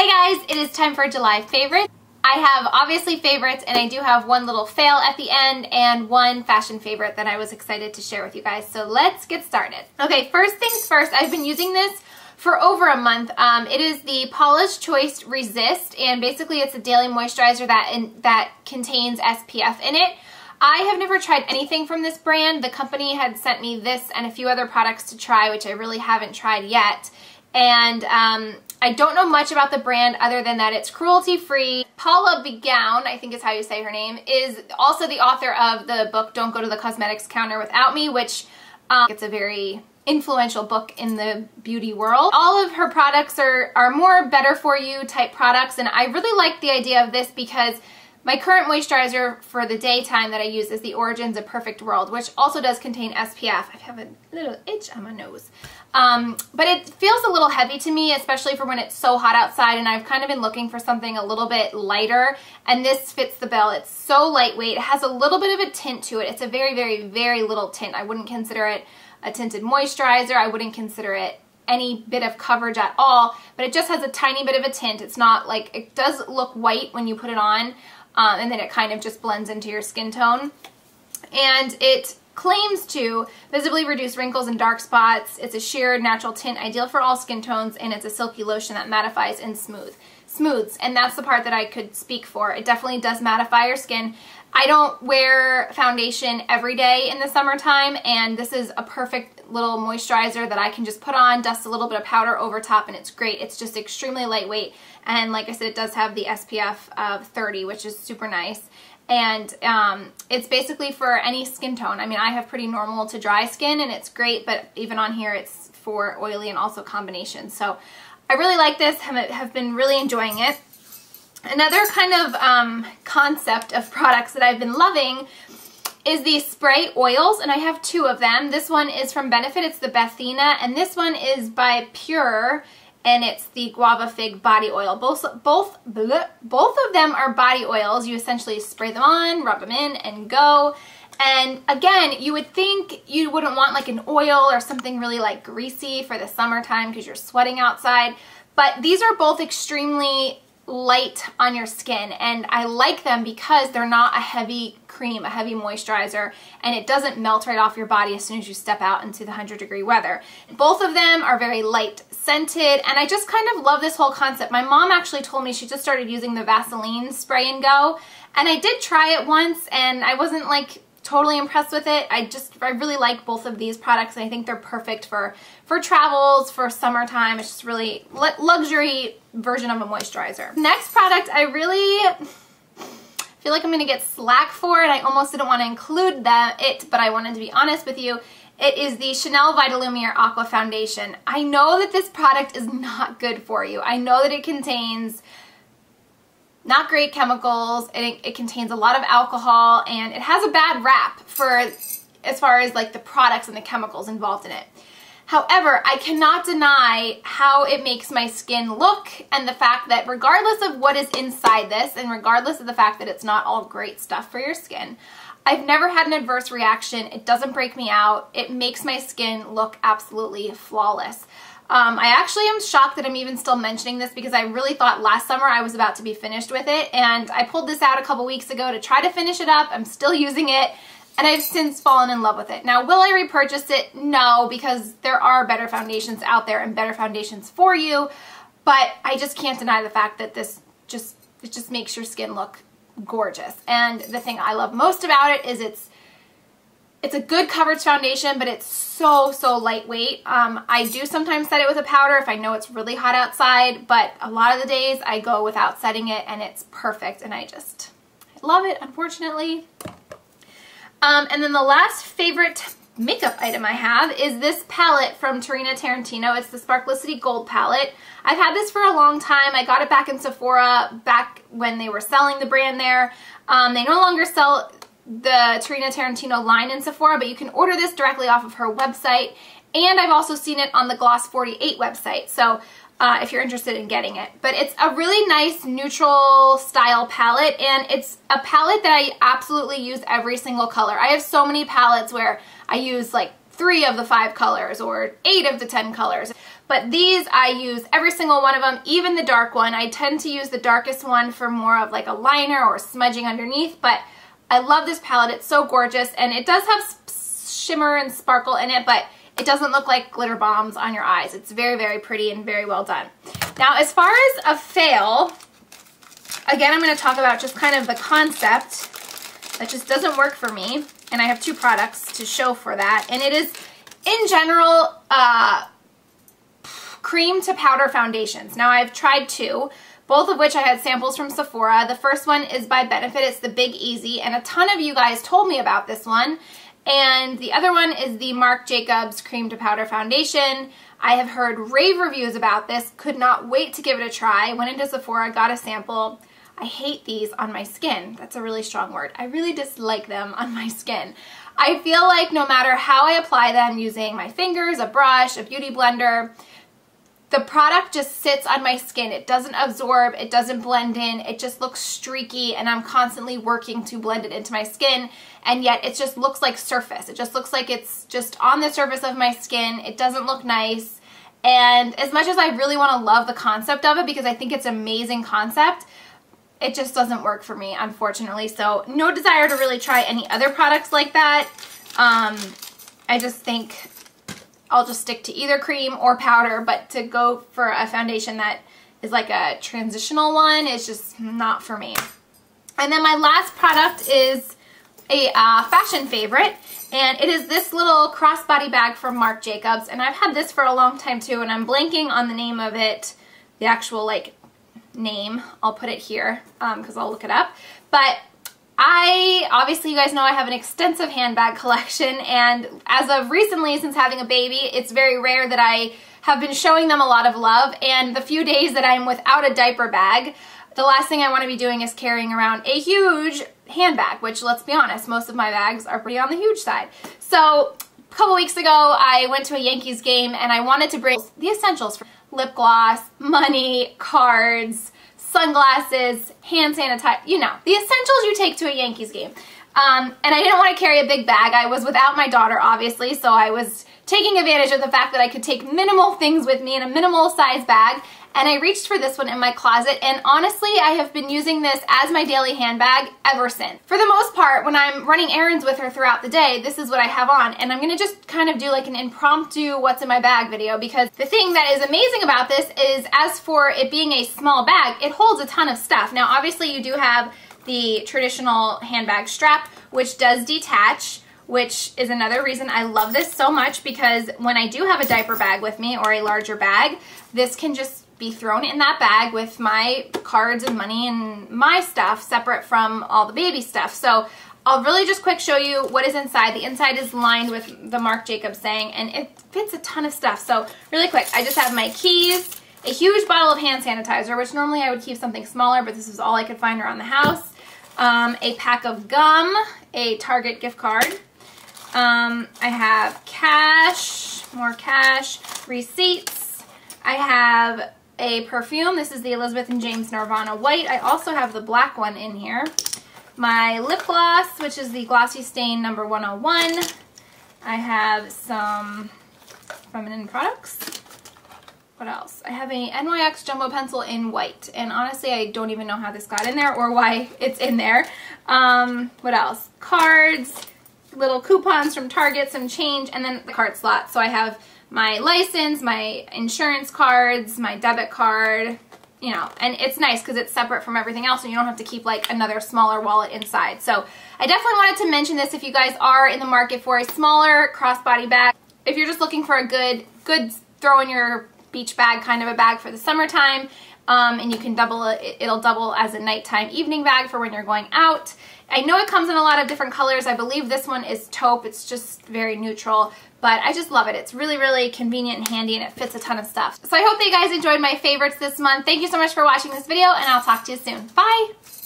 Hey guys, it is time for July favorites. I have obviously favorites, and I do have one little fail at the end and one fashion favorite that I was excited to share with you guys. So let's get started. Okay, first things first, I've been using this for over a month. It is the Paula's Choice Resist, and basically it's a daily moisturizer that contains SPF in it. I have never tried anything from this brand. The company had sent me this and a few other products to try, which I really haven't tried yet. And I don't know much about the brand other than that it's cruelty-free. Paula Begown, I think is how you say her name, is also the author of the book Don't Go to the Cosmetics Counter Without Me, which it's a very influential book in the beauty world. All of her products are more better for you type products, and I really like the idea of this because my current moisturizer for the daytime that I use is the Origins of Perfect World, which also does contain SPF. I have a little itch on my nose. But it feels a little heavy to me, especially for when it's so hot outside, and I've kind of been looking for something a little bit lighter, and this fits the bill. It's so lightweight. It has a little bit of a tint to it. It's a very, very, very little tint. I wouldn't consider it a tinted moisturizer. I wouldn't consider it any bit of coverage at all, but it just has a tiny bit of a tint. It's not like, it does look white when you put it on, and then it kind of just blends into your skin tone. And it claims to visibly reduce wrinkles and dark spots. It's a sheer natural tint, ideal for all skin tones, and it's a silky lotion that mattifies and smooths. And that's the part that I could speak for. It definitely does mattify your skin. I don't wear foundation every day in the summertime, and this is a perfect little moisturizer that I can just put on, dust a little bit of powder over top, and it's great. It's just extremely lightweight, and like I said, it does have the SPF of 30, which is super nice. And it's basically for any skin tone. I mean, I have pretty normal to dry skin, and it's great, but even on here, it's for oily and also combination. So I really like this, have been really enjoying it. Another kind of concept of products that I've been loving is these spray oils, and I have two of them. This one is from Benefit, it's the Bethina, and this one is by Pure, and it's the Guava Fig Body Oil. Both of them are body oils. You essentially spray them on, rub them in, and go. And again, you would think you wouldn't want like an oil or something really like greasy for the summertime because you're sweating outside, but these are both extremely light on your skin, and I like them because they're not a heavy cream, a heavy moisturizer, and it doesn't melt right off your body as soon as you step out into the 100-degree weather. Both of them are very light scented, and I just kind of love this whole concept. My mom actually told me she just started using the Vaseline Spray and Go, and I did try it once, and I wasn't like totally impressed with it. I really like both of these products, and I think they're perfect for travels, for summertime. It's just really luxury version of a moisturizer. Next product I really feel like I'm gonna get slack for, and I almost didn't want to include it, but I wanted to be honest with you. It is the Chanel Vitalumiere Aqua Foundation. I know that this product is not good for you. I know that it contains not great chemicals, and it contains a lot of alcohol, and it has a bad rap as far as like the products and the chemicals involved in it. However, I cannot deny how it makes my skin look, and the fact that regardless of what is inside this, and regardless of the fact that it's not all great stuff for your skin, I've never had an adverse reaction. It doesn't break me out. It makes my skin look absolutely flawless. I actually am shocked that I'm even still mentioning this because I really thought last summer I was about to be finished with it, and I pulled this out a couple weeks ago to try to finish it up. I'm still using it, and I've since fallen in love with it. Now, will I repurchase it? No, because there are better foundations out there and better foundations for you, but I just can't deny the fact that it just makes your skin look gorgeous. And the thing I love most about it is it's a good coverage foundation, but it's so lightweight. I do sometimes set it with a powder if I know it's really hot outside, but a lot of the days I go without setting it, and it's perfect, and I love it, unfortunately. And then the last favorite makeup item I have is this palette from Terina Tarantino. It's the Sparklicity Gold palette. I've had this for a long time. I got it back in Sephora back when they were selling the brand there. They no longer sell the Terina Tarantino line in Sephora, but you can order this directly off of her website, and I've also seen it on the Gloss 48 website, so if you're interested in getting it. But it's a really nice neutral style palette, and it's a palette that I absolutely use every single color. I have so many palettes where I use like 3 of the 5 colors or 8 of the 10 colors, but these I use every single one of them, even the dark one. I tend to use the darkest one for more of like a liner or smudging underneath, but I love this palette. It's so gorgeous, and it does have shimmer and sparkle in it, but it doesn't look like glitter bombs on your eyes. It's very, very pretty and very well done. Now, as far as a fail, again, I'm going to talk about just kind of the concept that just doesn't work for me, and I have two products to show for that, and it is, in general, cream to powder foundations. Now, I've tried two, both of which I had samples from Sephora. The first one is by Benefit. It's the Big Easy, and a ton of you guys told me about this one. And the other one is the Marc Jacobs Cream to Powder Foundation. I have heard rave reviews about this. Could not wait to give it a try. Went into Sephora, got a sample. I hate these on my skin. That's a really strong word. I really dislike them on my skin. I feel like no matter how I apply them using my fingers, a brush, a beauty blender, the product just sits on my skin. It doesn't absorb, it doesn't blend in, it just looks streaky, and I'm constantly working to blend it into my skin, and yet it just looks like surface. It just looks like it's just on the surface of my skin. It doesn't look nice, and as much as I really want to love the concept of it, because I think it's an amazing concept, it just doesn't work for me, unfortunately. So no desire to really try any other products like that. I just think I'll just stick to either cream or powder, but to go for a foundation that is like a transitional one is just not for me. And then my last product is a fashion favorite, and it is this little crossbody bag from Marc Jacobs, and I've had this for a long time too, and I'm blanking on the name of it, the actual like name. I'll put it here because I'll look it up. But obviously you guys know I have an extensive handbag collection, and as of recently, since having a baby, it's very rare that I have been showing them a lot of love, and the few days that I'm without a diaper bag, the last thing I want to be doing is carrying around a huge handbag, which, let's be honest, most of my bags are pretty on the huge side. So a couple weeks ago, I went to a Yankees game, and I wanted to bring the essentials for lip gloss, money, cards, sunglasses, hand sanitizer, you know, the essentials you take to a Yankees game. And I didn't want to carry a big bag. I was without my daughter, obviously, so I was taking advantage of the fact that I could take minimal things with me in a minimal size bag, and I reached for this one in my closet, and honestly, I have been using this as my daily handbag ever since. For the most part, when I'm running errands with her throughout the day, this is what I have on, and I'm going to just kind of do like an impromptu what's in my bag video, because the thing that is amazing about this is, as for it being a small bag, it holds a ton of stuff. Now, obviously, you do have the traditional handbag strap, which does detach, which is another reason I love this so much, because when I do have a diaper bag with me or a larger bag, this can just be thrown in that bag with my cards and money and my stuff separate from all the baby stuff. So I'll really just quick show you what is inside. The inside is lined with the Marc Jacobs saying, and it fits a ton of stuff. So really quick, I just have my keys, a huge bottle of hand sanitizer, which normally I would keep something smaller, but this is all I could find around the house. A pack of gum, a Target gift card. I have cash, more cash, receipts. I have a perfume. This is the Elizabeth and James Nirvana White. I also have the black one in here. My lip gloss, which is the Glossy Stain number 101. I have some feminine products. What else? I have a NYX Jumbo Pencil in white, and honestly, I don't even know how this got in there or why it's in there. What else? Cards, little coupons from Target, some change, and then the card slot. So I have my license, my insurance cards, my debit card, you know, and it's nice because it's separate from everything else, and you don't have to keep like another smaller wallet inside. So I definitely wanted to mention this if you guys are in the market for a smaller crossbody bag. If you're just looking for a good throw in your beach bag kind of a bag for the summertime, and you can double it, it'll double as a nighttime evening bag for when you're going out. I know it comes in a lot of different colors. I believe this one is taupe. It's just very neutral, but I just love it. It's really, really convenient and handy, and it fits a ton of stuff. So I hope that you guys enjoyed my favorites this month. Thank you so much for watching this video, and I'll talk to you soon. Bye!